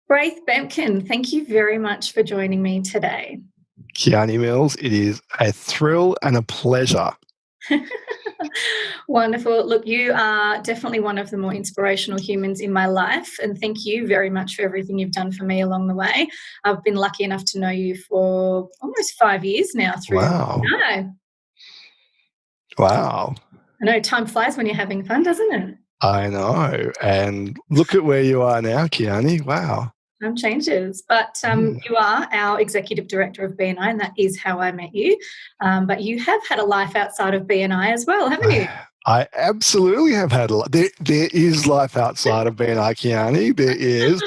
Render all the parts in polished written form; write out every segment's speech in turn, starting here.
Braith Bamkin, thank you very much for joining me today. Kiani Mills, it is a thrill and a pleasure. Wonderful. Look, you are definitely one of the more inspirational humans in my life, and thank you very much for everything you've done for me along the way. I've been lucky enough to know you for almost 5 years now through Wow. BNI. Wow. I know time flies when you're having fun, doesn't it? I know. And look at where you are now, Kiani. Wow. Time changes, but you are our Executive Director of BNI, and that is how I met you. But you have had a life outside of BNI as well, haven't you? I absolutely have had a lot. There is life outside of BNI, Kiani. There is.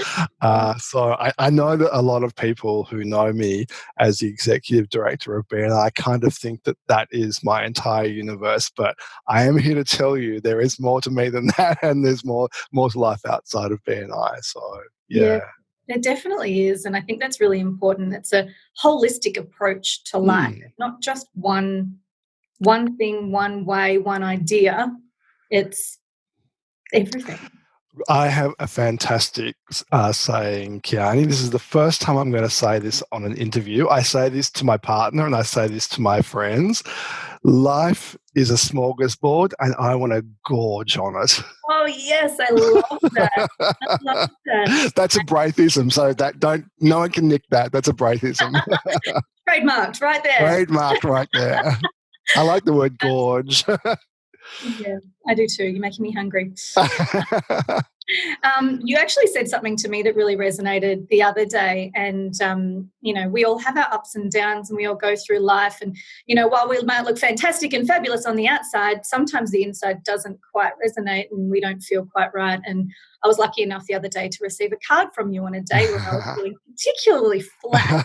So I know that a lot of people who know me as the Executive Director of BNI kind of think that that is my entire universe. But I am here to tell you there is more to me than that, and there's more to life outside of BNI. So, Yeah, yeah. there definitely is. And I think that's really important. It's a holistic approach to life, not just one thing, one way, one idea. It's everything. I have a fantastic saying, Kiani. This is the first time I'm going to say this on an interview. I say this to my partner and I say this to my friends. Life is a smorgasbord and I want to gorge on it. Oh, yes, I love that. I love that. That's a Braithism, so no one can nick that. That's a Braithism. Trademarked right there. Trademarked right there. I like the word gorge. Yeah, I do too. You're making me hungry. You actually said something to me that really resonated the other day. And, we all have our ups and downs and we all go through life. And, while we might look fantastic and fabulous on the outside, sometimes the inside doesn't quite resonate and we don't feel quite right. And I was lucky enough the other day to receive a card from you on a day where I was feeling particularly flat.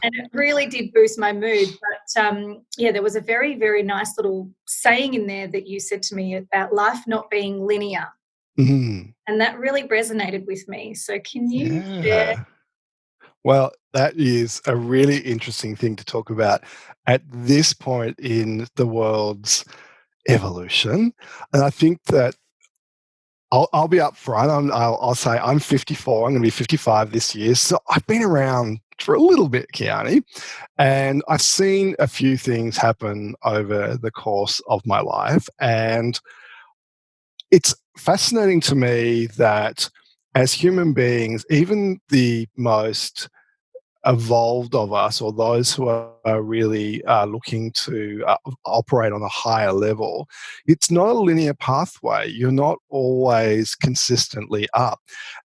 And it really did boost my mood. But, there was a very, very nice little saying in there that you said to me about life not being linear. Mm. And that really resonated with me. So can you share? Yeah. Well, that is a really interesting thing to talk about at this point in the world's evolution. And I think that I'll be up front. I'll say I'm 54. I'm going to be 55 this year. So I've been around for a little bit, Kiani, and I've seen a few things happen over the course of my life. And it's fascinating to me that as human beings, even the most evolved of us, or those who are really looking to operate on a higher level, it's not a linear pathway. You're not always consistently up.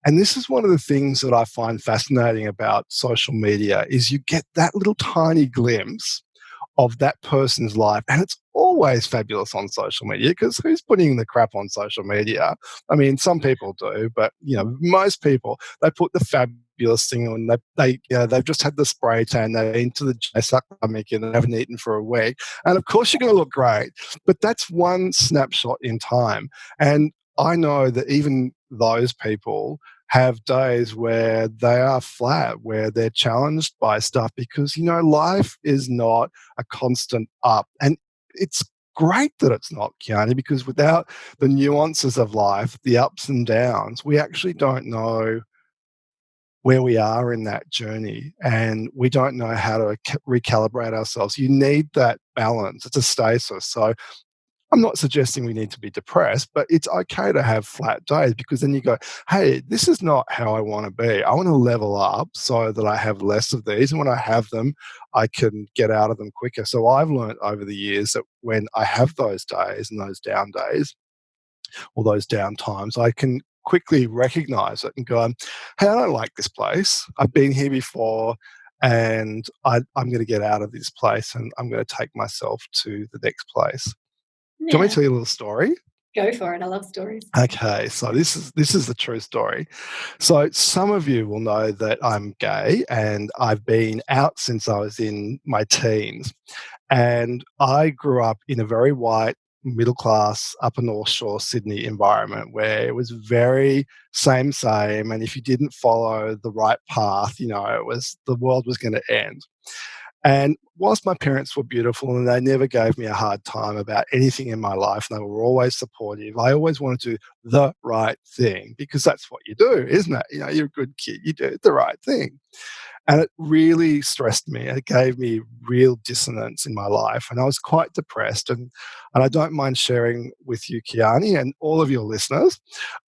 And this is one of the things that I find fascinating about social media is you get that little tiny glimpse of that person's life. And it's always fabulous on social media because who's putting the crap on social media? I mean, some people do, but most people, they put the fabulous thing on. They've just had the spray tan, they're into the suck stomach and they haven't eaten for a week. And of course you're going to look great. But that's one snapshot in time. And I know that even those people have days where they are flat, where they're challenged by stuff because, life is not a constant up. And it's great that it's not, Kiani, because without the nuances of life, the ups and downs, we actually don't know where we are in that journey and we don't know how to recalibrate ourselves. You need that balance. It's a stasis. So I'm not suggesting we need to be depressed, but it's okay to have flat days because then you go, hey, this is not how I want to be. I want to level up so that I have less of these. And when I have them, I can get out of them quicker. So I've learned over the years that when I have those days and those down days or those down times, I can quickly recognize it and go, hey, I don't like this place. I've been here before and I'm going to get out of this place and I'm going to take myself to the next place. Do you want me to tell you a little story? Go for it. I love stories. Okay, so this is the true story. So some of you will know that I'm gay and I've been out since I was in my teens. And I grew up in a very white, middle class, upper North Shore Sydney environment where it was very same. And if you didn't follow the right path, the world was going to end. And whilst my parents were beautiful and they never gave me a hard time about anything in my life, and they were always supportive, I always wanted to do the right thing, because that's what you do, isn't it? You're a good kid, you do the right thing. And it really stressed me. It gave me real dissonance in my life. And I was quite depressed. And I don't mind sharing with you, Kiani, and all of your listeners,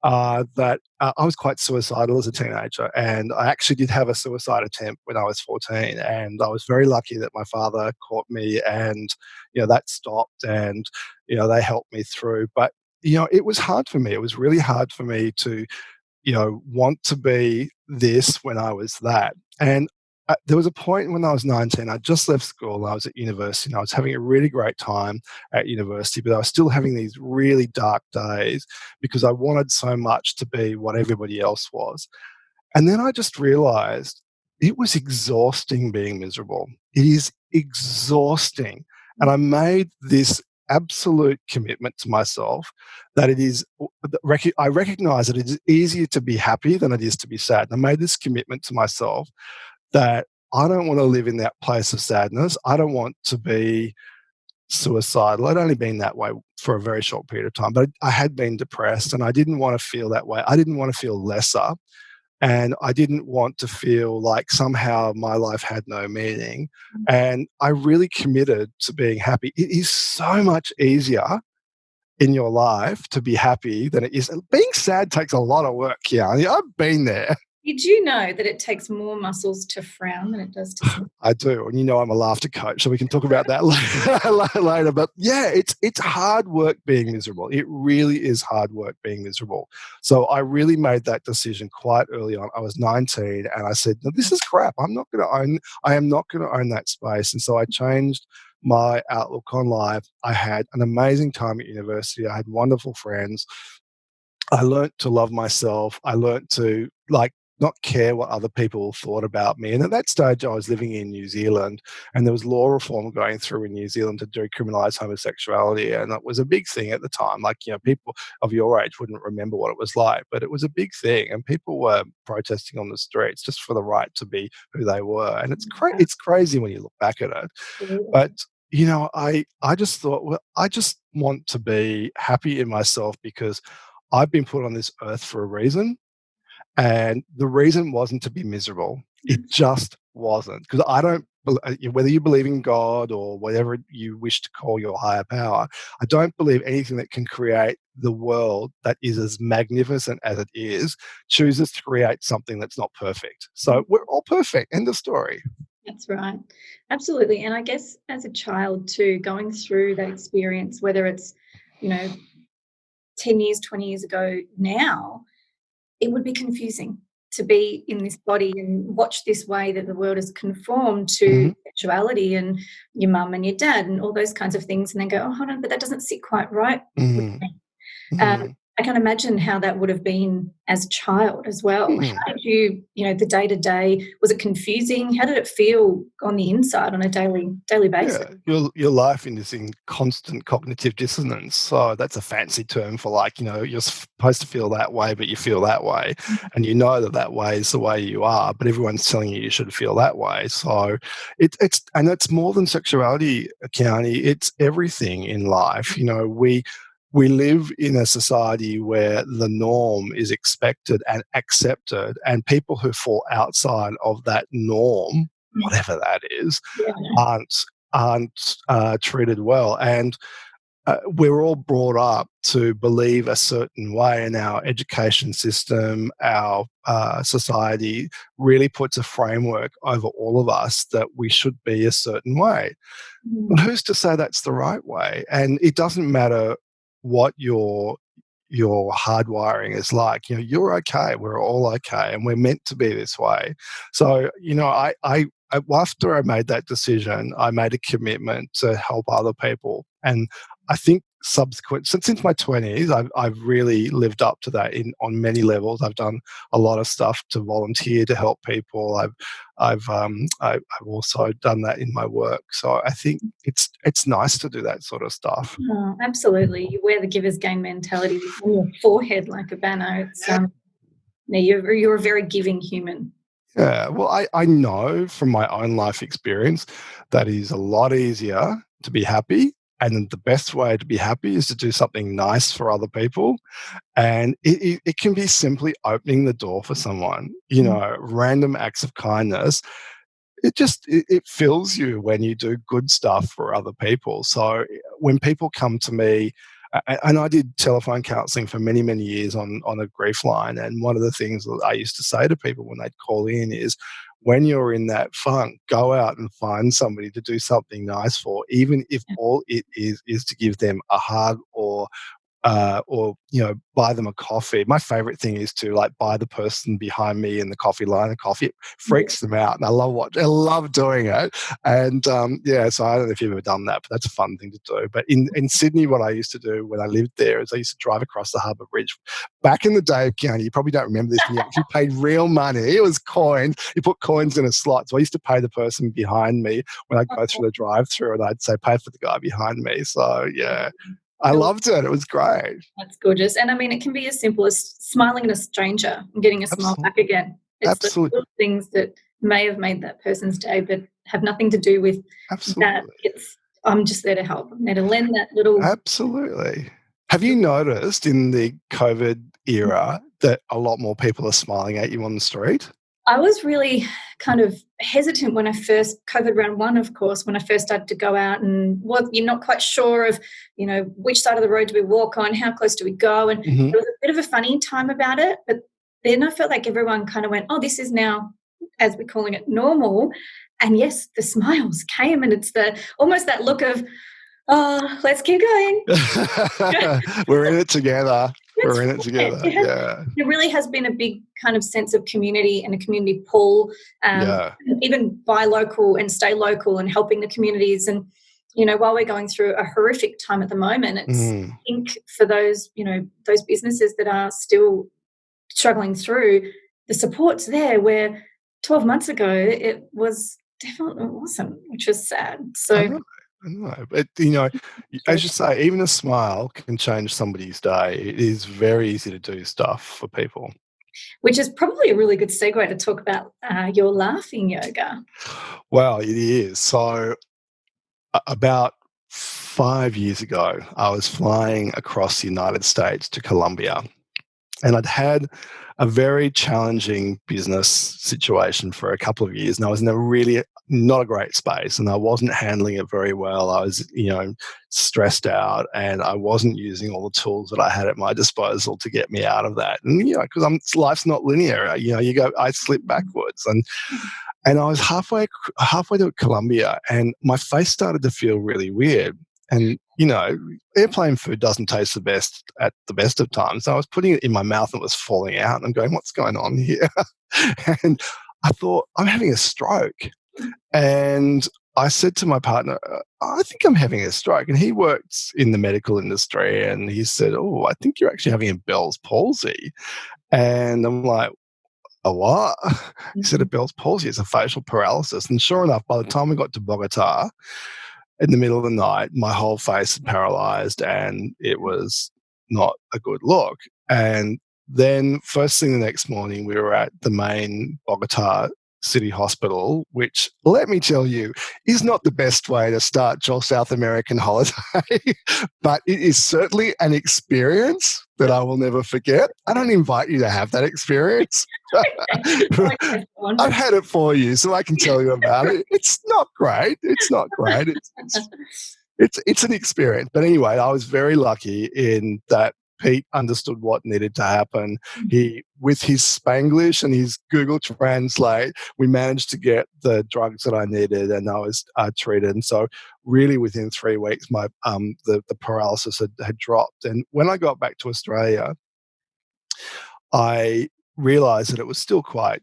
that I was quite suicidal as a teenager. And I actually did have a suicide attempt when I was 14. And I was very lucky that my father caught me, and, that stopped, and, they helped me through. But, it was hard for me. It was really hard for me to want to be this when I was that. And there was a point when I was 19, I just left school, I was at university, and I was having a really great time at university, but I was still having these really dark days because I wanted so much to be what everybody else was. And then I just realized it was exhausting being miserable. It is exhausting. And I made this absolute commitment to myself that I recognize that it is easier to be happy than it is to be sad. And I made this commitment to myself that I don't want to live in that place of sadness. I don't want to be suicidal. I'd only been that way for a very short period of time, but I had been depressed, and I didn't want to feel that way. I didn't want to feel lesser. And I didn't want to feel like somehow my life had no meaning. And I really committed to being happy. It is so much easier in your life to be happy than it is. Being sad takes a lot of work, Kiani. I've been there. Did you know that it takes more muscles to frown than it does to smile? I do. And I'm a laughter coach, so we can talk about that later. But yeah, it's hard work being miserable. It really is hard work being miserable. So I really made that decision quite early on. I was 19 and I said, no, this is crap. I am not going to own that space. And so I changed my outlook on life. I had an amazing time at university. I had wonderful friends. I learnt to love myself. I learnt to not care what other people thought about me. And at that stage, I was living in New Zealand, and there was law reform going through in New Zealand to decriminalise homosexuality. And it was a big thing at the time. People of your age wouldn't remember what it was like, but it was a big thing. And people were protesting on the streets just for the right to be who they were. And it's crazy when you look back at it. But I just thought, well, I just want to be happy in myself because I've been put on this earth for a reason. And the reason wasn't to be miserable. It just wasn't. Because I don't, whether you believe in God or whatever you wish to call your higher power, I don't believe anything that can create the world that is as magnificent as it is chooses to create something that's not perfect. So we're all perfect. End of story. That's right. Absolutely. And I guess as a child too, going through that experience, whether it's, 10 years, 20 years ago now, it would be confusing to be in this body and watch this way that the world is conformed to sexuality and your mum and your dad and all those kinds of things, and then go, oh, hold on, but that doesn't sit quite right with me. I can imagine how that would have been as a child as well. How did you, the day-to-day, was it confusing? How did it feel on the inside on a daily basis? Yeah, your life is in constant cognitive dissonance. So that's a fancy term for you're supposed to feel that way, but you feel that way. And you know that way is the way you are, but everyone's telling you should feel that way. So it's more than sexuality, Kiani. It's everything in life. We live in a society where the norm is expected and accepted, and people who fall outside of that norm, whatever that is, aren't treated well. And we're all brought up to believe a certain way, and our education system, our society really puts a framework over all of us that we should be a certain way. But who's to say that's the right way? And it doesn't matter what your hardwiring is like. You're okay. We're all okay, and we're meant to be this way. So after I made that decision, I made a commitment to help other people, and I think since my 20s, I've really lived up to that on many levels. I've done a lot of stuff to volunteer to help people. I've also done that in my work. So I think it's nice to do that sort of stuff. Oh, absolutely. You wear the giver's gain mentality on your forehead like a banner. It's you're a very giving human. Yeah, well, I know from my own life experience that is a lot easier to be happy. And the best way to be happy is to do something nice for other people. And it can be simply opening the door for someone, random acts of kindness. It fills you when you do good stuff for other people. So when people come to me, and I did telephone counseling for many, many years on a grief line. And one of the things that I used to say to people when they'd call in is, when you're in that funk, go out and find somebody to do something nice for, even if all it is to give them a hug or buy them a coffee. My favorite thing is to like buy the person behind me in the coffee line a coffee. It freaks them out, and I love doing it. And so I don't know if you've ever done that, but that's a fun thing to do. But in Sydney, what I used to do when I lived there is I used to drive across the Harbour Bridge. Back in the day, Kiani, you probably don't remember this, when you actually paid real money. It was coins. You put coins in a slot. So I used to pay the person behind me when I'd go through the drive-through, and I'd say, pay for the guy behind me. So yeah. I loved it. It was great. That's gorgeous. And I mean, it can be as simple as smiling at a stranger and getting a smile back again. It's the Absolutely. little things that may have made that person's day, but have nothing to do with that. It's, I'm just there to help. I'm there to lend that little. Absolutely. Have you noticed in the COVID era that a lot more people are smiling at you on the street? I was really kind of hesitant when I first, COVID round one, of course, when I first started to go out, and you're not quite sure of, which side of the road do we walk on, how close do we go, and There was a bit of a funny time about it, but then I felt like everyone kind of went, oh, this is now, as we're calling it, normal. And yes, the smiles came, and it's almost that look of, oh, let's keep going. We're in it together. We're in it together. There really has been a big kind of sense of community and a community pull, even buy local and stay local and helping the communities. And, while we're going through a horrific time at the moment, it's, I think for those, those businesses that are still struggling through, the support's there, where 12 months ago it was definitely wasn't, which was sad. So I know. But, as you say, even a smile can change somebody's day. It is very easy to do stuff for people. Which is probably a really good segue to talk about your laughing yoga. Well, it is. So about 5 years ago, I was flying across the United States to Colombia, and I'd had a very challenging business situation for a couple of years, and I was in a really not a great space, and I wasn't handling it very well. I was, stressed out, and I wasn't using all the tools that I had at my disposal to get me out of that. And because life's not linear. I slip backwards, and I was halfway to Colombia, and my face started to feel really weird. And, airplane food doesn't taste the best at the best of times. So I was putting it in my mouth and it was falling out. And I'm going, what's going on here? And I thought, I'm having a stroke. And I said to my partner, I think I'm having a stroke. And he works in the medical industry. And he said, oh, I think you're actually having a Bell's palsy. And I'm like, a what? He said, a Bell's palsy is a facial paralysis. And sure enough, by the time we got to Bogota, in the middle of the night, my whole face paralyzed, and it was not a good look. And then first thing the next morning, we were at the main Bogota City Hospital, which, let me tell you, is not the best way to start your South American holiday, but it is certainly an experience that I will never forget. I don't invite you to have that experience. I've had it for you, so I can tell you about it. It's not great. It's not great. It's an experience. But anyway, I was very lucky in that Pete understood what needed to happen. He, with his Spanglish and his Google Translate, we managed to get the drugs that I needed, and I was treated. And so, really, within 3 weeks, my the paralysis had dropped. And when I got back to Australia, I realised that it was still quite,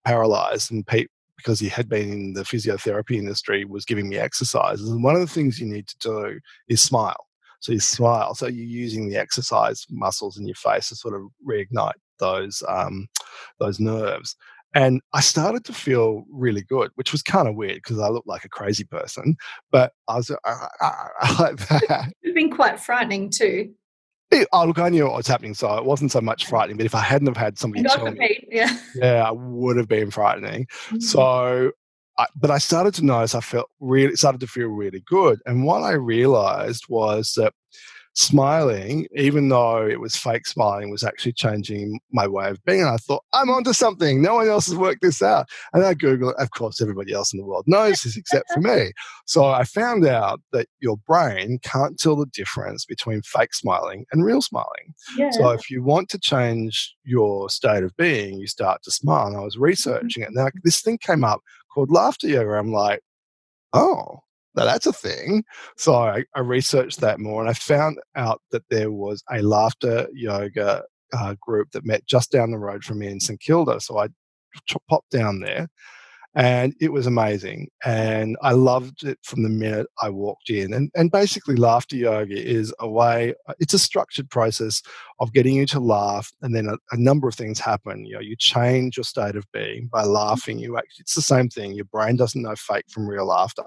paralysed. And Pete, because he had been in the physiotherapy industry, was giving me exercises. And one of the things you need to do is smile. So you smile. So you're using the exercise muscles in your face to sort of reignite those nerves. And I started to feel really good, which was kind of weird because I looked like a crazy person. But I was like that. It's been quite frightening too. Look, I knew what was happening, so it wasn't so much frightening. But if I hadn't have had somebody And God tell me, forbid, yeah. yeah, it would have been frightening. Mm. So, but I started to notice I started to feel really good. And what I realized was that smiling, even though it was fake smiling, was actually changing my way of being. And I thought, I'm onto something. No one else has worked this out. And I Googled it. Of course, everybody else in the world knows this except for me. So I found out that your brain can't tell the difference between fake smiling and real smiling. Yeah. So if you want to change your state of being, you start to smile. And I was researching it. Now, this thing came up called laughter yoga. I'm like, oh, now that's a thing. So I researched that more, and I found out that there was a laughter yoga group that met just down the road from me in St Kilda. So I popped down there, and it was amazing. And I loved it from the minute I walked in. And basically, laughter yoga is it's a structured process of getting you to laugh. And then a number of things happen. You change your state of being by laughing. It's the same thing. Your brain doesn't know fake from real laughter.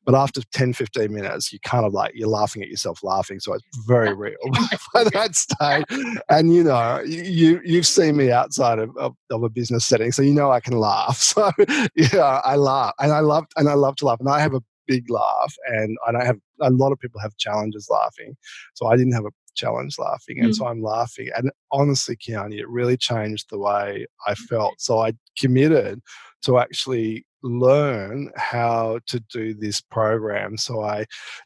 But after 10, 15 minutes, you kind of you're laughing at yourself laughing. So it's very real by that stage. And, you've seen me outside of a business setting, so I can laugh. So, yeah, I laugh, and I love to laugh, and I have a big laugh, and I don't have a lot of people have challenges laughing, so I didn't have a challenge laughing, and so Mm. I'm laughing, and honestly, Kiani, it really changed the way I felt. So I committed to actually learn how to do this program.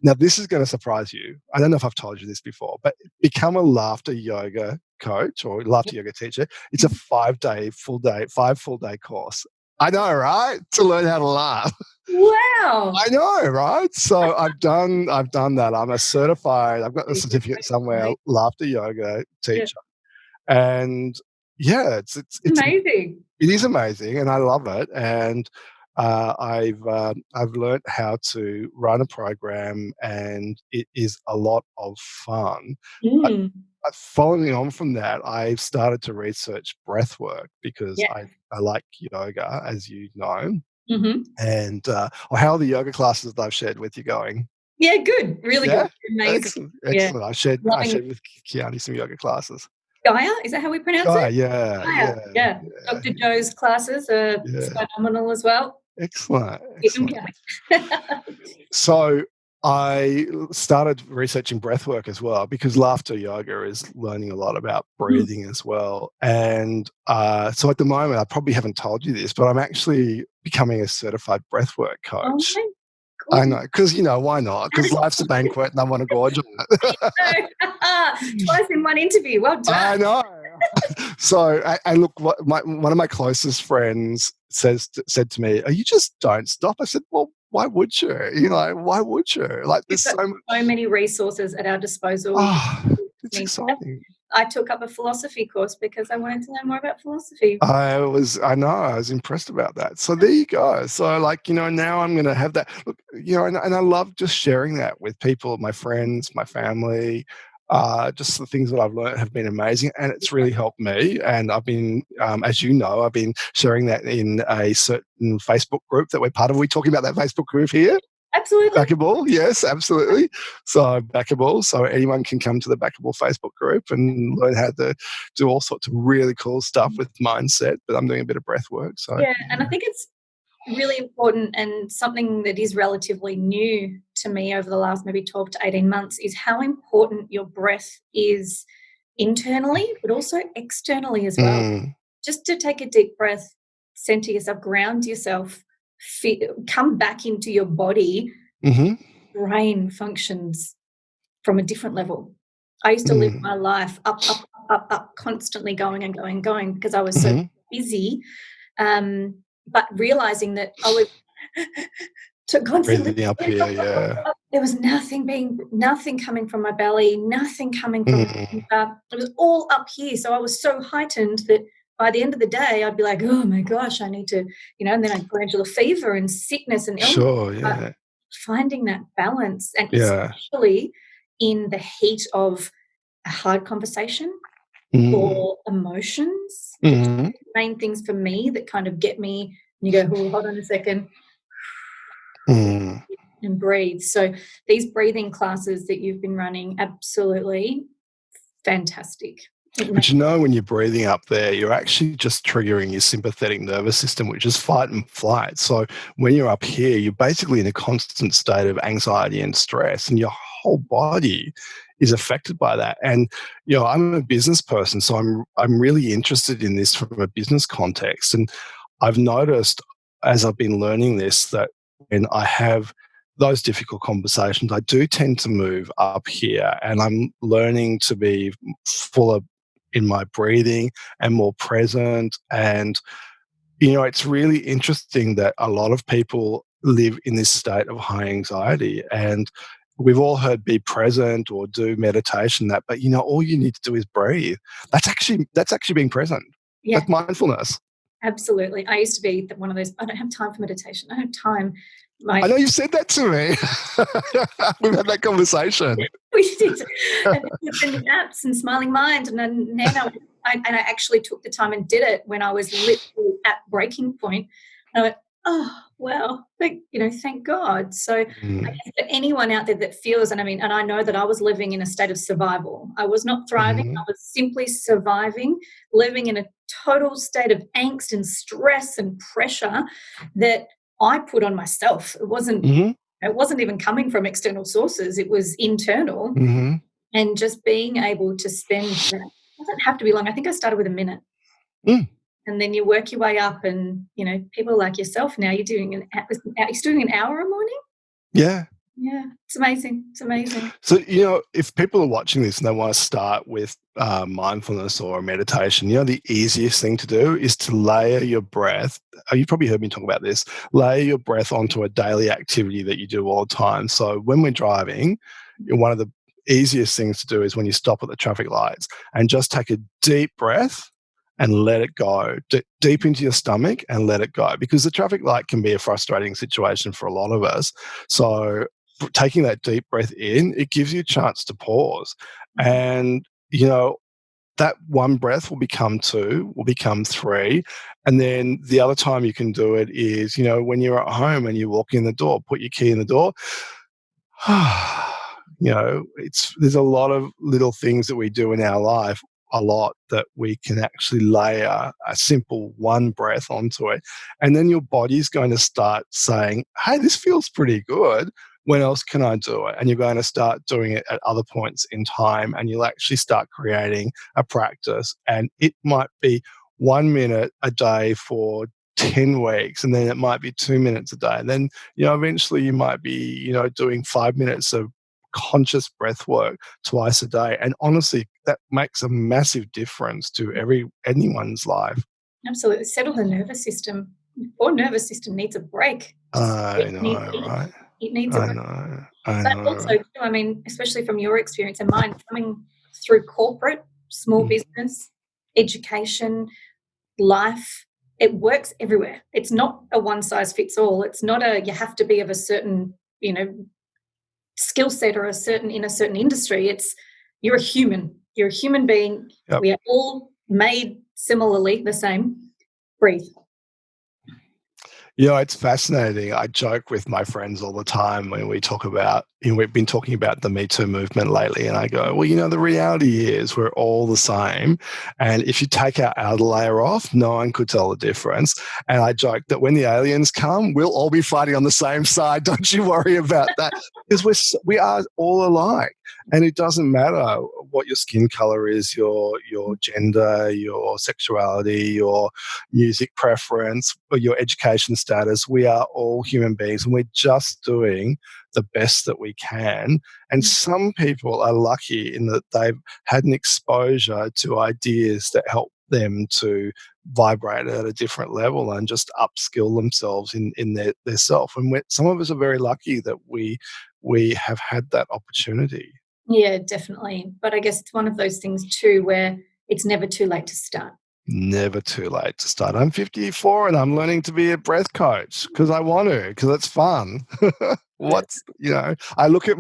Now this is going to surprise you. I don't know if I've told you this before, but become a laughter yoga coach or laughter yoga teacher. It's a 5 full day course. I know, right? To learn how to laugh. Wow. I know, right? So I've done that. I'm a certified, I've got the certificate somewhere, laughter yoga Yeah. teacher. And yeah, Amazing. it is amazing, and I love it. And I've learned how to run a program, and it is a lot of fun. Mm. Following on from that, I've started to research breathwork because Yeah. I like yoga, as you know. Mhm. And how are the yoga classes that I've shared with you going? Yeah, good. Really Yeah, good. Amazing. excellent, Yeah. excellent. I Loving shared with Kiani some yoga classes. Gaia, is that how we pronounce Oh, it? yeah, Gaia, yeah, yeah. yeah, Dr. Joe's classes are yeah. phenomenal as well. Excellent, Keep them excellent. coming. So I started researching breathwork as well because laughter yoga is learning a lot about Mm. breathing as well. And so at the moment, I probably haven't told you this, but I'm actually becoming a certified breathwork Oh coach. my I goodness. know, because why not? Because life's a banquet, and I want to gorge on it. Twice in one interview. Well done. I know. So, and look, one of my closest friends said to me, "Oh, you just don't stop." I said, "Well, why would you? Why would you? Like, We've there's got so much. so many resources at our disposal. Oh, We just it's need to. exciting." I took up a philosophy course because I wanted to learn more about philosophy. I know, I was impressed about that. So there you go. So now I'm going to have that. Look, and I love just sharing that with people, my friends, my family. Just the things that I've learned have been amazing, and it's really helped me. And I've been, as you know, I've been sharing that in a certain Facebook group that we're part of. Are we talking about that Facebook group here? Absolutely. Backable, yes, absolutely. So Backable, so anyone can come to the Backable Facebook group and learn how to do all sorts of really cool stuff with mindset. But I'm doing a bit of breath work. So Yeah, and I think it's really important, and something that is relatively new to me over the last maybe 12 to 18 months is how important your breath is internally, but also externally as well. mm, Just to take a deep breath, center yourself, ground yourself, come back into your body, hmm brain functions from a different level. I used to live mm, my life up, constantly going and going and going because I was so hmm busy. But realizing that I was to constantly breathing up here, yeah. there was nothing coming from my belly, nothing coming from my Mm, center. It was all up here. So I was so heightened that by the end of the day, I'd be like, oh my gosh, I need to, and then I'd glandular fever and sickness and illness. sure, But yeah, finding that balance, and yeah. especially in the heat of a hard conversation Mm, or emotions, the two mm, main things for me that kind of get me, and you go, oh, hold on a second, mm. and breathe. So these breathing classes that you've been running, absolutely fantastic. But when you're breathing up there, you're actually just triggering your sympathetic nervous system, which is fight and flight. So when you're up here, you're basically in a constant state of anxiety and stress, and your whole body is affected by that. And I'm a business person, so I'm really interested in this from a business context. And I've noticed as I've been learning this that when I have those difficult conversations, I do tend to move up here, and I'm learning to be fuller in my breathing and more present. And it's really interesting that a lot of people live in this state of high anxiety, and we've all heard be present or do meditation, but all you need to do is breathe. That's actually being present. Yeah. That's mindfulness. Absolutely. I used to be one of those, I don't have time for meditation. I don't have time. I know you've said that to me. We've had that conversation. We did. And the apps and Smiling Mind. And then now I actually took the time and did it when I was literally at breaking point. And I went, oh, wow, thank God. So I guess for anyone out there that feels, and I know that I was living in a state of survival. I was not thriving. I was simply surviving, living in a total state of angst and stress and pressure that I put on myself. It wasn't even coming from external sources. It was internal. And just being able to spend, it doesn't have to be long. I think I started with a minute. And then you work your way up, and people like yourself now, you're doing an hour a morning. Yeah, it's amazing. It's amazing. So if people are watching this and they want to start with mindfulness or meditation, the easiest thing to do is to layer your breath. You've probably heard me talk about this. Layer your breath onto a daily activity that you do all the time. So when we're driving, one of the easiest things to do is when you stop at the traffic lights and just take a deep breath and let it go deep into your stomach and let it go, because the traffic light can be a frustrating situation for a lot of us. So taking that deep breath in, it gives you a chance to pause. And, that one breath will become two, will become three. And then the other time you can do it is, when you're at home and you walk in the door, put your key in the door. There's a lot of little things that we do in our life, a lot that we can actually layer a simple one breath onto it. And then your body's going to start saying, hey, this feels pretty good. When else can I do it? And you're going to start doing it at other points in time, and you'll actually start creating a practice. And it might be 1 minute a day for 10 weeks, and then it might be 2 minutes a day. And then, eventually you might be, doing 5 minutes of conscious breath work twice a day. And honestly, that makes a massive difference to anyone's life. Absolutely. Settle the nervous system. Our nervous system needs a break. I know, right? It needs a break. I know. Also, especially from your experience and mine, coming through corporate, small business, education, life, it works everywhere. It's not a one size fits all. It's not you have to be of a certain, skill set or in a certain industry. It's you're a human. You're a human being. Yep. We are all made similarly the same. Breathe. It's fascinating. I joke with my friends all the time when we talk about, we've been talking about the Me Too movement lately, and I go, well, the reality is we're all the same. And if you take our outer layer off, no one could tell the difference. And I joke that when the aliens come, we'll all be fighting on the same side. Don't you worry about that. Because we are all alike. And it doesn't matter what your skin color is, your gender, your sexuality, your music preference, or your education status. We are all human beings, and we're just doing the best that we can. And some people are lucky in that they've had an exposure to ideas that help them to vibrate at a different level and just upskill themselves in their self. And some of us are very lucky that we have had that opportunity. Yeah, definitely. But I guess it's one of those things too where it's never too late to start. Never too late to start. I'm 54 and I'm learning to be a breath coach because I want to, because it's fun. I'm looking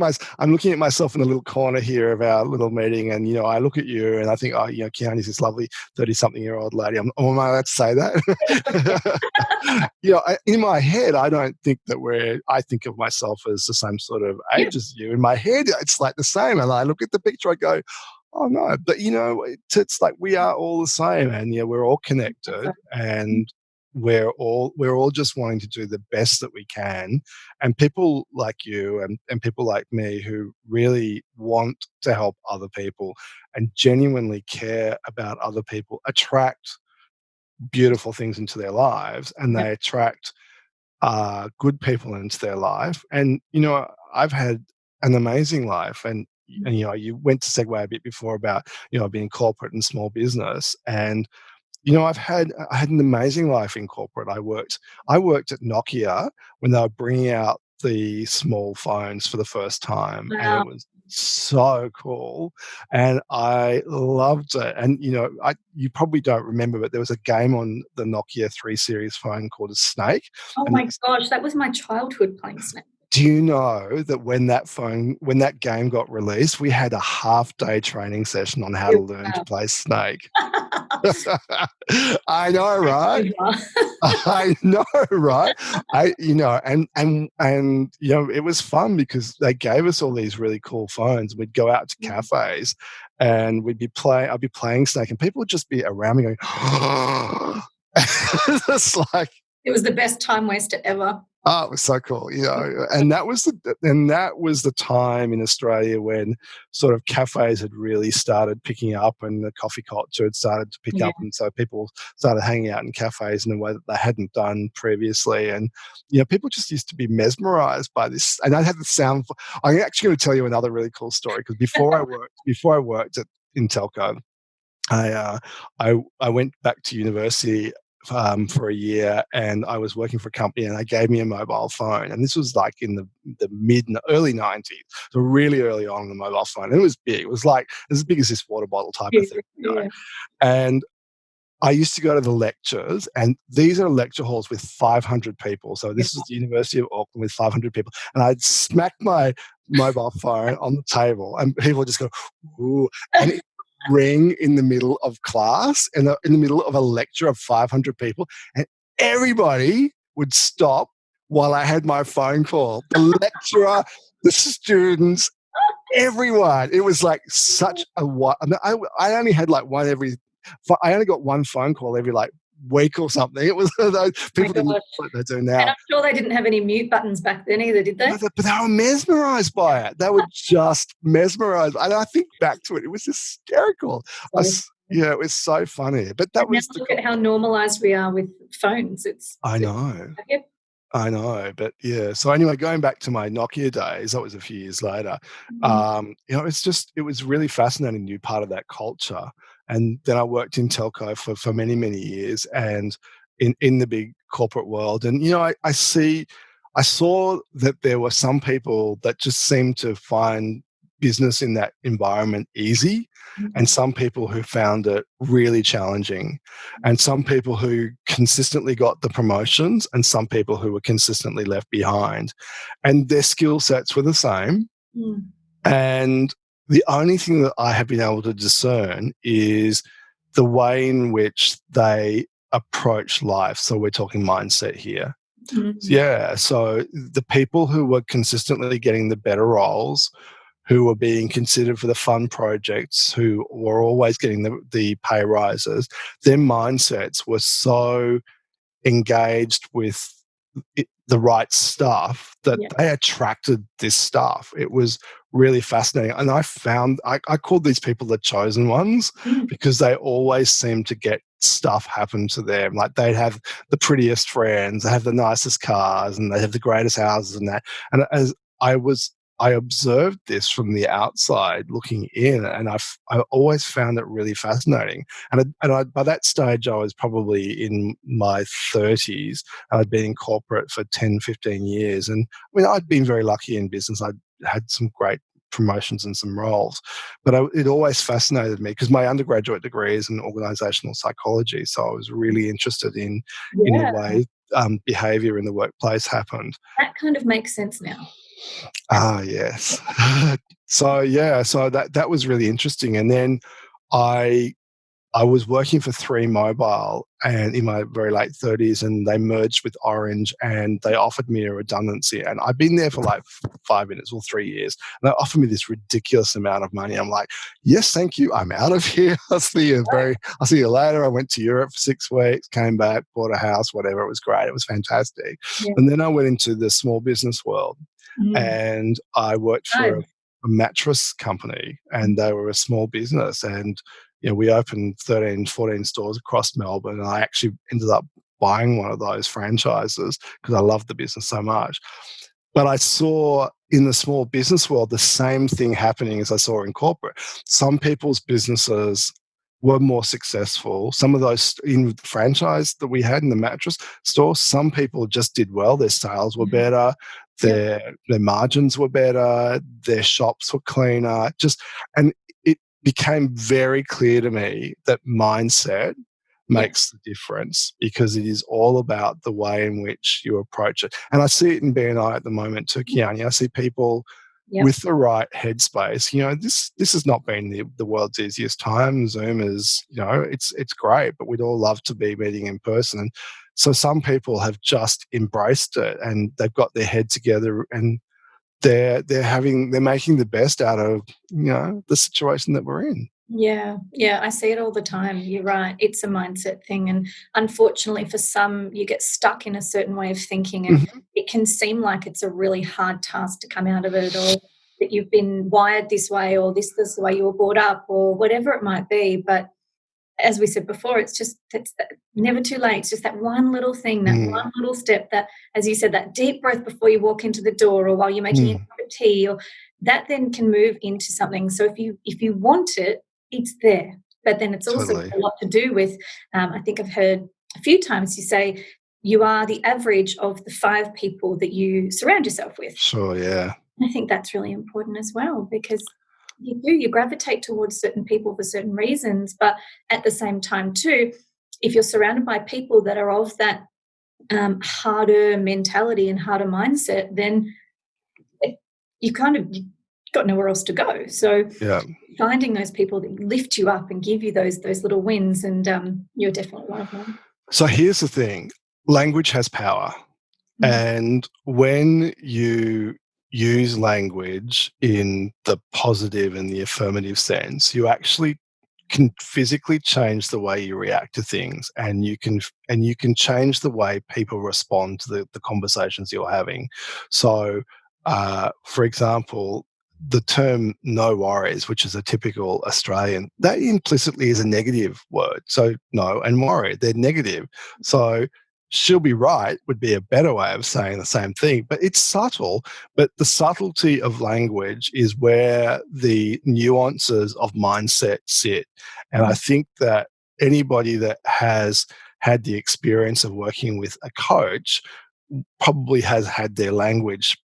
at myself in the little corner here of our little meeting, and, I look at you and I think, oh, Kiani's this lovely 30-something-year-old lady. Am I allowed to say that? In my head, I don't think that I think of myself as the same sort of age as you. In my head, it's like the same. And I look at the picture, I go, Oh no, but it's like we are all the same, and we're all connected, and we're all just wanting to do the best that we can. And people like you and people like me who really want to help other people and genuinely care about other people attract beautiful things into their lives, and Yep. they attract good people into their life. And I've had an amazing life, and you went to segue a bit before about being corporate and small business, and I had an amazing life in corporate. I worked at Nokia when they were bringing out the small phones for the first time, and it Wow. was so cool, and I loved it. And you probably don't remember, but there was a game on the Nokia 3 Series phone called a Snake. Oh And my gosh, that was my childhood playing Snake. do you know that when that game got released, we had a half-day training session on how to learn to play Snake? I know, right? I know, right? It was fun because they gave us all these really cool phones. We'd go out to cafes and I'd be playing Snake, and people would just be around me going, it's like, It was the best time waster ever. oh, it was so cool, and that was the time in Australia when sort of cafes had really started picking up, and the coffee culture had started to pick Yeah. up, and so people started hanging out in cafes in a way that they hadn't done previously, and people just used to be mesmerised by this. And I had the sound. I'm actually going to tell you another really cool story, because before I worked in telco, I went back to university for a year, and I was working for a company, and they gave me a mobile phone, and this was like in the early 90s, so really early on in the mobile phone. And it was big. It was like as big as this water bottle type of thing, Yeah. And I used to go to the lectures, and these are lecture halls with 500 people. So this is the University of Auckland with 500 people, and I'd smack my mobile phone on the table, and people would just go, "Ooh," and it would ring in the middle of class, in the middle of a lecture of 500 people, and everybody would stop while I had my phone call. The lecturer, the students, everyone. It was like such a I only had like one every. I only got one phone call every like week or something. It was those people didn't gosh. like they do And now. I'm sure they didn't have any mute buttons back then either, did they? But they were mesmerised by it. They were just mesmerised. And I think back to it, it was hysterical. It was so funny. But that And now was the. look at how normalised we are with phones. I know. Yep. I know, but yeah. So anyway, going back to my Nokia days, that was a few years later. It was really fascinating, new part of that culture. And then I worked in telco for many, many years, and in the big corporate world. And I saw that there were some people that just seemed to find business in that environment easy, and some people who found it really challenging, and some people who consistently got the promotions, and some people who were consistently left behind. And their skill sets were the same. And the only thing that I have been able to discern is the way in which they approach life. So we're talking mindset here. Yeah. So the people who were consistently getting the better roles, who were being considered for the fun projects, who were always getting the pay rises, their mindsets were so engaged with the right stuff that they attracted this stuff. It was really fascinating. And I found, I called these people the chosen ones, because they always seemed to get stuff happen to them. Like they'd have the prettiest friends, they have the nicest cars, and they have the greatest houses and that. And as I observed this from the outside looking in, and I always found it really fascinating. And by that stage, I was probably in my 30s. I'd been in corporate for 10, 15 years. And I mean, I'd been very lucky in business. I'd had some great promotions and some roles. But it always fascinated me, because my undergraduate degree is in organizational psychology. So I was really interested in the way behavior in the workplace happened. That kind of makes sense now. Ah, yes. So that was really interesting. And then I I was working for 3 Mobile and in my very late 30s, and they merged with Orange and they offered me a redundancy. And I'd been there for like 5 minutes or 3 years. And they offered me this ridiculous amount of money. I'm like, yes, thank you. I'm out of here. I'll see you later. I went to Europe for 6 weeks, came back, bought a house, whatever. It was great. It was fantastic. Yeah. And then I went into the small business world and I worked for a mattress company, and they were a small business. And we opened 13, 14 stores across Melbourne, and I actually ended up buying one of those franchises because I loved the business so much. But I saw in the small business world the same thing happening as I saw in corporate. Some people's businesses were more successful. Some of those in the franchise that we had in the mattress store, some people just did well. Their sales were better, their margins were better, their shops were cleaner. And it became very clear to me that mindset makes the difference, because it is all about the way in which you approach it. And I see it in BNI at the moment too, Kiani. I see people with the right headspace. This has not been the world's easiest time. Zoom is, it's great, but we'd all love to be meeting in person. And so some people have just embraced it, and they've got their head together, and they're making the best out of the situation that we're in. Yeah, I see it all the time. You're right. It's a mindset thing. And unfortunately for some, you get stuck in a certain way of thinking, and it can seem like it's a really hard task to come out of it, or that you've been wired this way, or this is the way you were brought up, or whatever it might be. But as we said before, it's never too late. It's just that one little thing, that one little step, that, as you said, that deep breath before you walk into the door, or while you're making a cup of tea, or that then can move into something. So if you want it, it's there. But then it's also a lot to do with, I think I've heard a few times you say you are the average of the 5 people that you surround yourself with. Sure, yeah. And I think that's really important as well, because you gravitate towards certain people for certain reasons, but at the same time too, if you're surrounded by people that are of that harder mentality and harder mindset, then you've got nowhere else to go. So finding those people that lift you up and give you those little wins, and you're definitely one of them. So here's the thing. Language has power. And when you use language in the positive and the affirmative sense, you actually can physically change the way you react to things, and you can change the way people respond to the conversations you're having. So, for example, the term "no worries," which is a typical Australian, that implicitly is a negative word. So no and worry, they're negative. So she'll be right would be a better way of saying the same thing, but it's subtle. But the subtlety of language is where the nuances of mindset sit. And I think that anybody that has had the experience of working with a coach probably has had their language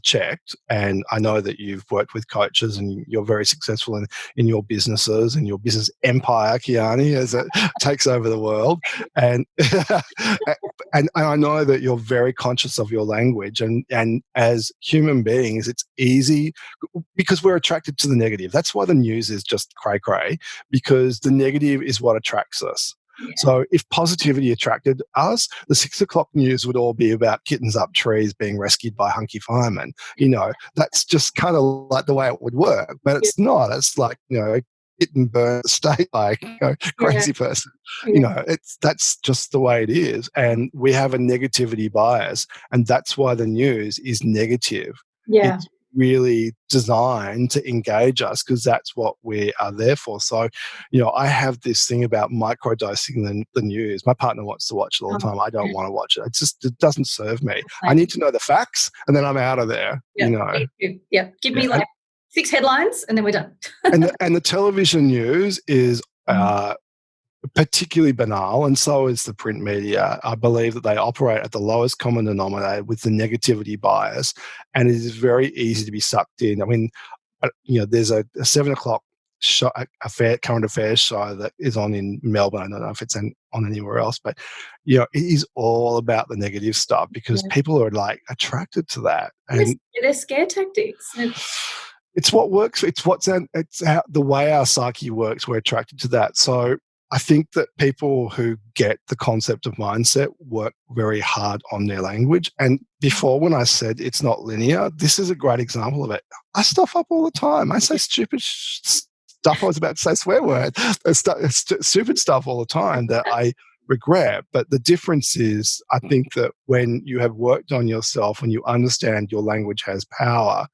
checked. And I know that you've worked with coaches and you're very successful in your businesses and your business empire, Kiani, as it takes over the world. And and I know that you're very conscious of your language. And as human beings, it's easy because we're attracted to the negative. That's why the news is just cray-cray, because the negative is what attracts us. Yeah. So if positivity attracted us, the 6 o'clock news would all be about kittens up trees being rescued by hunky firemen. That's just kind of like the way it would work, but it's not. It's like, hit and burn the state like crazy person. That's just the way it is. And we have a negativity bias, and that's why the news is negative. Yeah. It's really designed to engage us, because that's what we are there for. So, I have this thing about microdosing the news. My partner wants to watch it all the time. I don't want to watch it. It doesn't serve me. I need to know the facts, and then I'm out of there. Yeah. Give me 6 headlines, and then we're done. and the television news is particularly banal, and so is the print media. I believe that they operate at the lowest common denominator with the negativity bias, and it is very easy to be sucked in. I mean, there's a 7 o'clock show, current affairs show that is on in Melbourne. I don't know if it's on anywhere else, but it is all about the negative stuff, because people are like attracted to that, and they're scare tactics. It's what works. It's how the way our psyche works. We're attracted to that. So I think that people who get the concept of mindset work very hard on their language. And before, when I said it's not linear, this is a great example of it. I stuff up all the time. I say stupid stuff. I was about to say swear word. Stupid stuff all the time that I regret. But the difference is, I think that when you have worked on yourself and you understand your language has power,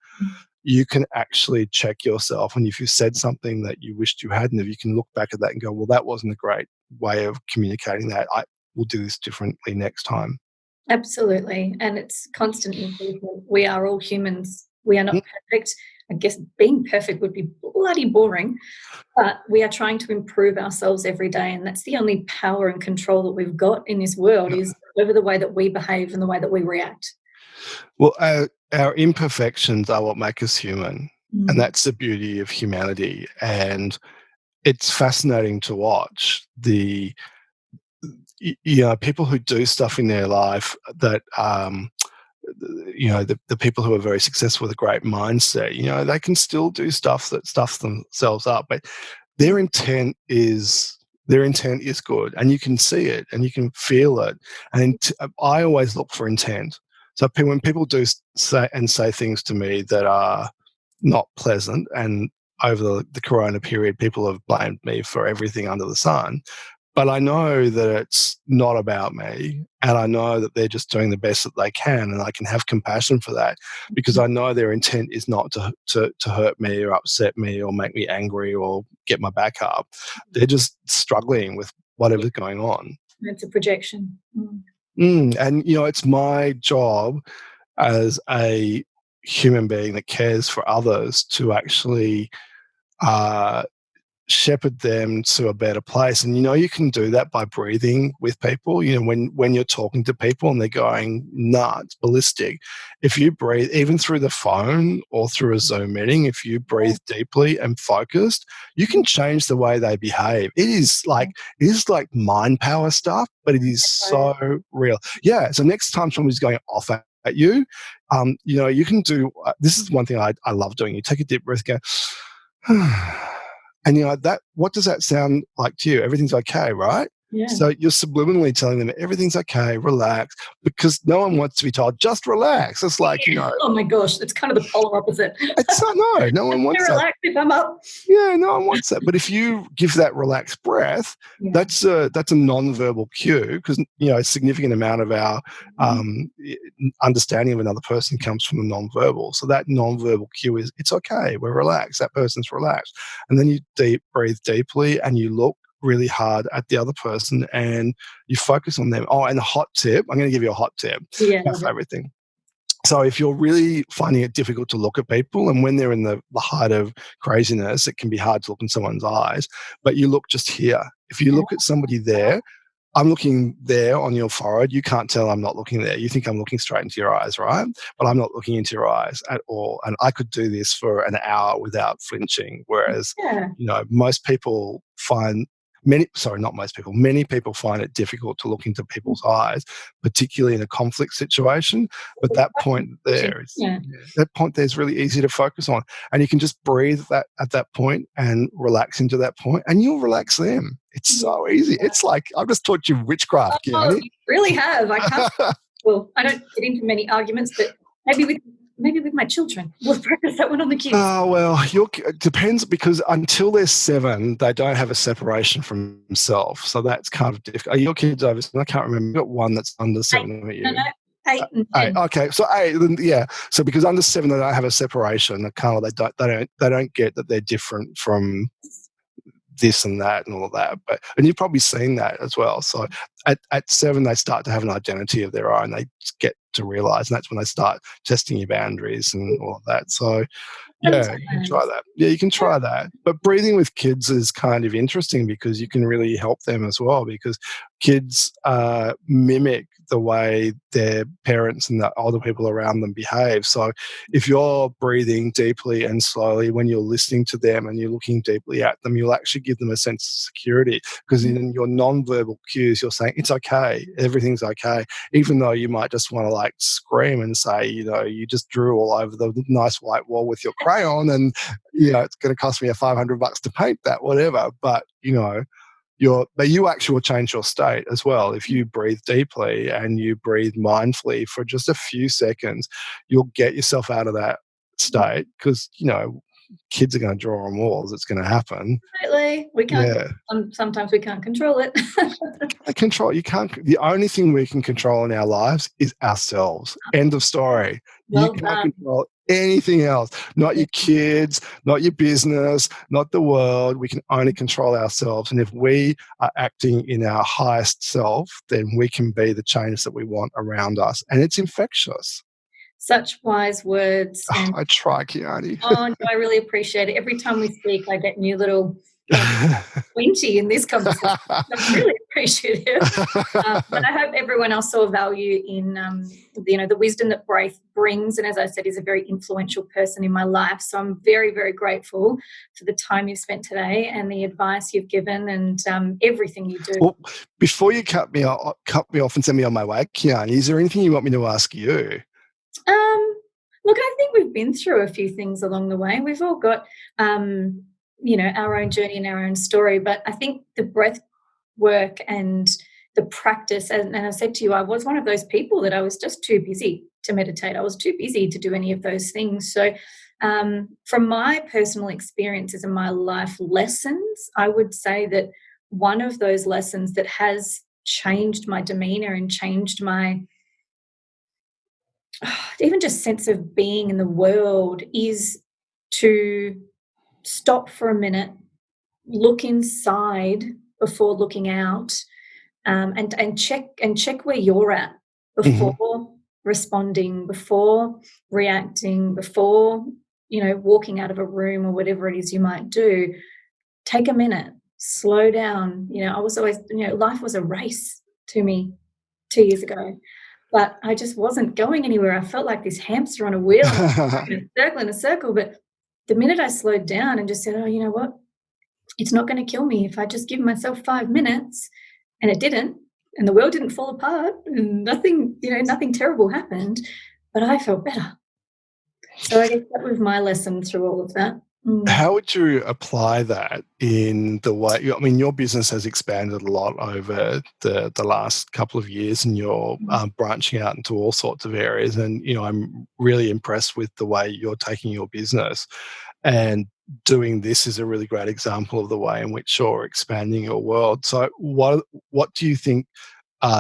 you can actually check yourself. And if you said something that you wished you hadn't, if you can look back at that and go, well, that wasn't a great way of communicating that. I will do this differently next time. Absolutely. And it's constant improvement. We are all humans. We are not perfect. I guess being perfect would be bloody boring, but we are trying to improve ourselves every day. And that's the only power and control that we've got in this world, is over the way that we behave and the way that we react. Well, our imperfections are what make us human. And that's the beauty of humanity. And it's fascinating to watch the people who do stuff in their life that the people who are very successful with a great mindset, they can still do stuff that stuffs themselves up, but their intent is good, and you can see it and you can feel it. And I always look for intent. So when people do say things to me that are not pleasant, and over the corona period, people have blamed me for everything under the sun. But I know that it's not about me, and I know that they're just doing the best that they can, and I can have compassion for that, because I know their intent is not to hurt me or upset me or make me angry or get my back up. They're just struggling with whatever's going on. It's a projection. And, it's my job as a human being that cares for others to actually shepherd them to a better place. And you can do that by breathing with people. When you're talking to people and they're going nuts, ballistic, if you breathe, even through the phone or through a Zoom meeting, if you breathe deeply and focused, you can change the way they behave. It is like mind power stuff, but it is so real. Yeah. So next time somebody's going off at you, you can do this is one thing I love doing. You take a deep breath, go and that, what does that sound like to you? Everything's okay, right? Yeah. So you're subliminally telling them everything's okay, relax, because no one wants to be told just relax. It's like, oh my gosh, it's kind of the polar opposite. It's not, no one wants that. Relax if I'm up. Yeah, no one wants that. But if you give that relaxed breath, that's a non-verbal cue, because a significant amount of our understanding of another person comes from the non-verbal. So that non-verbal cue is, it's okay, we're relaxed, that person's relaxed. And then you breathe deeply and you look really hard at the other person and you focus on them. Oh, and a hot tip, I'm going to give you a hot tip. My favorite thing. So if you're really finding it difficult to look at people, and when they're in the height of craziness, it can be hard to look in someone's eyes, but you look just here. If you look at somebody there, I'm looking there on your forehead. You can't tell I'm not looking there. You think I'm looking straight into your eyes, right? But I'm not looking into your eyes at all. And I could do this for an hour without flinching. Whereas, most people find many people find it difficult to look into people's eyes, particularly in a conflict situation. But that point there is really easy to focus on. And you can just breathe at that point and relax into that point, and you'll relax them. It's so easy. It's like I've just taught you witchcraft, Kiani. You really have. I can't. Well, I don't get into many arguments, but maybe with my children, we'll practice that one on the kids. Oh, well, it depends, because until they're 7, they don't have a separation from themselves. So that's kind of difficult. Are your kids over? I can't remember. You've got one that's under 7. No, 8 and 10. 8. Okay, so 8. Yeah. So because under 7, they don't have a separation. They don't get that they're different from this and that and all of that. And you've probably seen that as well. So at 7, they start to have an identity of their own. They get to realize, and that's when they start testing your boundaries and all of that. So yeah, you can try that. Yeah, you can try that. But breathing with kids is kind of interesting, because you can really help them as well, because kids mimic the way their parents and the older people around them behave. So if you're breathing deeply and slowly when you're listening to them and you're looking deeply at them, you'll actually give them a sense of security, because in your non-verbal cues, you're saying, it's okay, everything's okay, even though you might just want to scream and say, you just drew all over the nice white wall with your crayon, and it's going to cost me $500 to paint that, whatever. But but you actually will change your state as well. If you breathe deeply and you breathe mindfully for just a few seconds, you'll get yourself out of that state, because, kids are going to draw on walls. It's going to happen. Absolutely. We can't. Yeah. Sometimes we can't control it. You can't. The only thing we can control in our lives is ourselves. End of story. You Well can't done. control anything else. Not your kids, not your business, not the world. We can only control ourselves. And if we are acting in our highest self, then we can be the change that we want around us. And it's infectious. Such wise words. And I try, Kiani. no, I really appreciate it. Every time we speak, I get new little 20 in this conversation. I'm really appreciative. But I hope everyone else saw value in the wisdom that Braith brings, and as I said, is a very influential person in my life. So I'm very, very grateful for the time you've spent today and the advice you've given, and everything you do. Well, before you cut me off and send me on my way, Kiani, is there anything you want me to ask you? Look, I think we've been through a few things along the way. We've all got our own journey and our own story. But I think the breath work and the practice, and I said to you, I was one of those people that I was just too busy to meditate. I was too busy to do any of those things. So from my personal experiences and my life lessons, I would say that one of those lessons that has changed my demeanor and changed my even just sense of being in the world is to stop for a minute, look inside before looking out, and check where you're at before responding, before reacting, before walking out of a room or whatever it is you might do. Take a minute, slow down. I was always, life was a race to me 2 years ago. But I just wasn't going anywhere. I felt like this hamster on a wheel, in a circle. But the minute I slowed down and just said, oh, you know what? It's not going to kill me if I just give myself 5 minutes. And it didn't. And the world didn't fall apart. And nothing terrible happened. But I felt better. So I guess that was my lesson through all of that. How would you apply that in the way, I mean, your business has expanded a lot over the last couple of years, and you're branching out into all sorts of areas. And, I'm really impressed with the way you're taking your business. And doing this is a really great example of the way in which you're expanding your world. So what do you think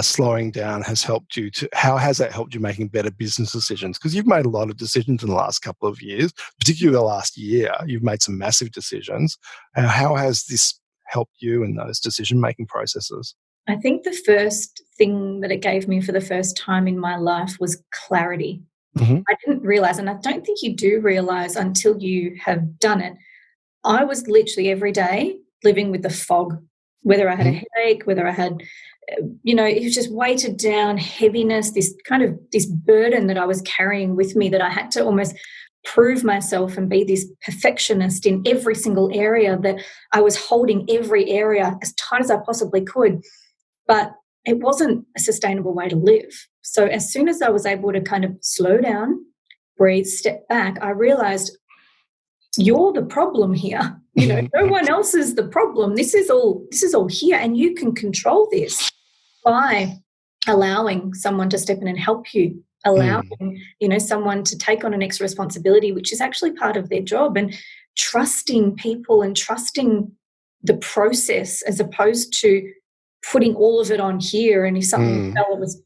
slowing down has helped you how has that helped you making better business decisions? Because you've made a lot of decisions in the last couple of years, particularly the last year. You've made some massive decisions. How has this helped you in those decision-making processes? I think the first thing that it gave me for the first time in my life was clarity. I didn't realize, and I don't think you do realize until you have done it, I was literally every day living with the fog, whether I had a headache, whether I had it was just weighted down heaviness, this burden that I was carrying with me, that I had to almost prove myself and be this perfectionist in every single area, that I was holding every area as tight as I possibly could. But it wasn't a sustainable way to live. So as soon as I was able to kind of slow down, breathe, step back, I realized you're the problem here. No one else is the problem. This is all here, and you can control this by allowing someone to step in and help you, allowing someone to take on an extra responsibility, which is actually part of their job, and trusting people and trusting the process as opposed to putting all of it on here. And if something fell, it was,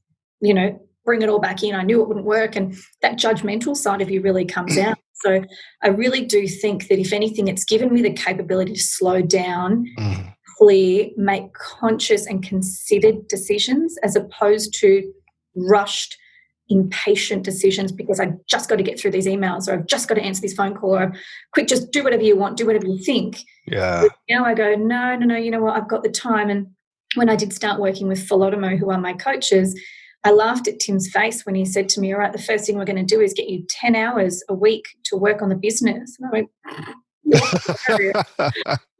bring it all back in. I knew it wouldn't work, and that judgmental side of you really comes out. So I really do think that if anything, it's given me the capability to slow down, clear, make conscious and considered decisions, as opposed to rushed, impatient decisions because I just got to get through these emails, or I've just got to answer this phone call, or quick, just do whatever you want, do whatever you think. Yeah. But now I go, no, you know what, I've got the time. And when I did start working with Philotomo, who are my coaches, I laughed at Tim's face when he said to me, all right, the first thing we're going to do is get you 10 hours a week to work on the business. And I went,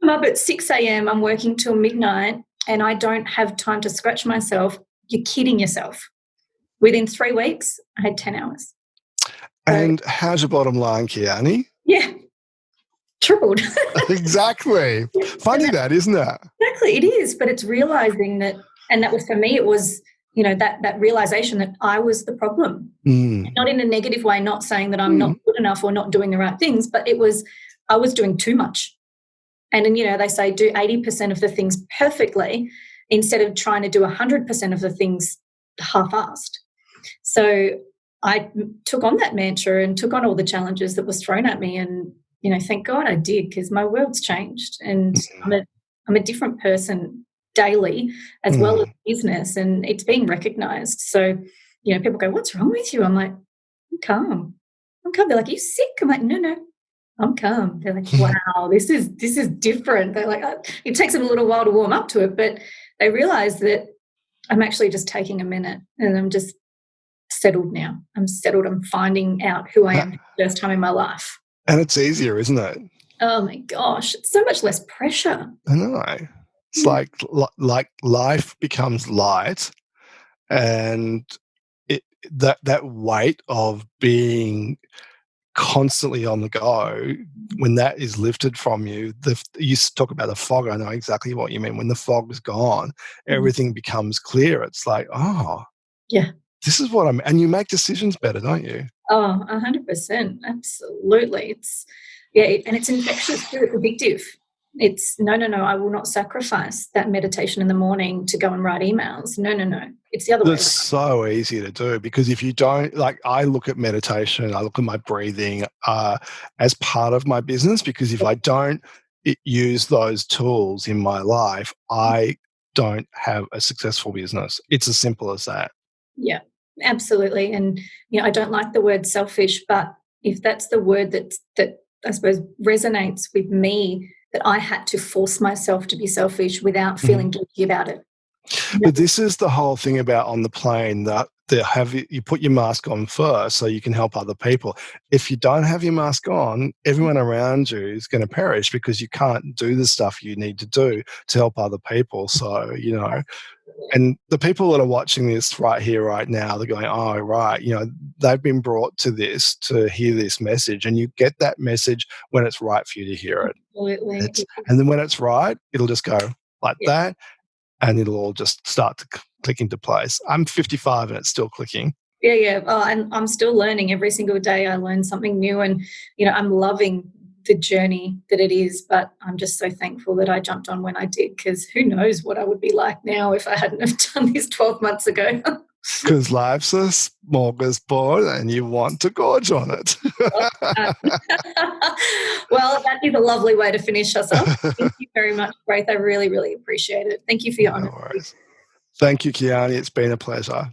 I'm up at 6 a.m, I'm working till midnight, and I don't have time to scratch myself. You're kidding yourself. Within 3 weeks, I had 10 hours. And how's your bottom line, Kiani? Yeah. tripled. Exactly. Funny that, isn't it? Exactly, it is. But it's realizing that, and that was for me, it was, that realization that I was the problem. Not in a negative way, not saying that I'm not good enough or not doing the right things, but I was doing too much. And then, they say do 80% of the things perfectly instead of trying to do 100% of the things half-assed. So I took on that mantra and took on all the challenges that was thrown at me. And, thank God I did, because my world's changed and I'm a different person daily as well as business, and it's being recognised. So, people go, what's wrong with you? I'm like, I'm calm. They're like, are you sick? I'm like, no. I'm calm. They're like, wow, this is different. They're like, it takes them a little while to warm up to it, but they realise that I'm actually just taking a minute and I'm just settled now. I'm settled. I'm finding out who I am for the first time in my life. And it's easier, isn't it? Oh my gosh, it's so much less pressure. I know. It's like life becomes light, and that weight of being constantly on the go, when that is lifted from you, you talk about the fog. I know exactly what you mean. When the fog is gone, everything becomes clear. It's like, oh, yeah, this is what and you make decisions better, don't you? Oh, 100%. Absolutely. And it's infectious too. It's addictive. It's no, I will not sacrifice that meditation in the morning to go and write emails. No. It's the other way. It's so easy to do, because if you don't, like, I look at meditation, I look at my breathing as part of my business, because if I don't use those tools in my life, I don't have a successful business. It's as simple as that. Yeah, absolutely. And, I don't like the word selfish, but if that's the word that I suppose resonates with me, that I had to force myself to be selfish without feeling guilty about it. But this is the whole thing about on the plane, that you put your mask on first so you can help other people. If you don't have your mask on, everyone around you is going to perish, because you can't do the stuff you need to do to help other people. So, and the people that are watching this right here, right now, they're going, oh, right, they've been brought to this to hear this message, and you get that message when it's right for you to hear it. Absolutely. And then when it's right, it'll just go like that, and it'll all just start to click into place. I'm 55 and it's still clicking. Yeah. Oh, and I'm still learning every single day. I learn something new, and, I'm loving the journey that it is, but I'm just so thankful that I jumped on when I did, because who knows what I would be like now if I hadn't have done this 12 months ago. Because life's a smorgasbord and you want to gorge on it. Well, that is a lovely way to finish us off. Thank you very much, Braith. I really, really appreciate it. Thank you for your honesty. No worries. Thank you, Kiani. It's been a pleasure.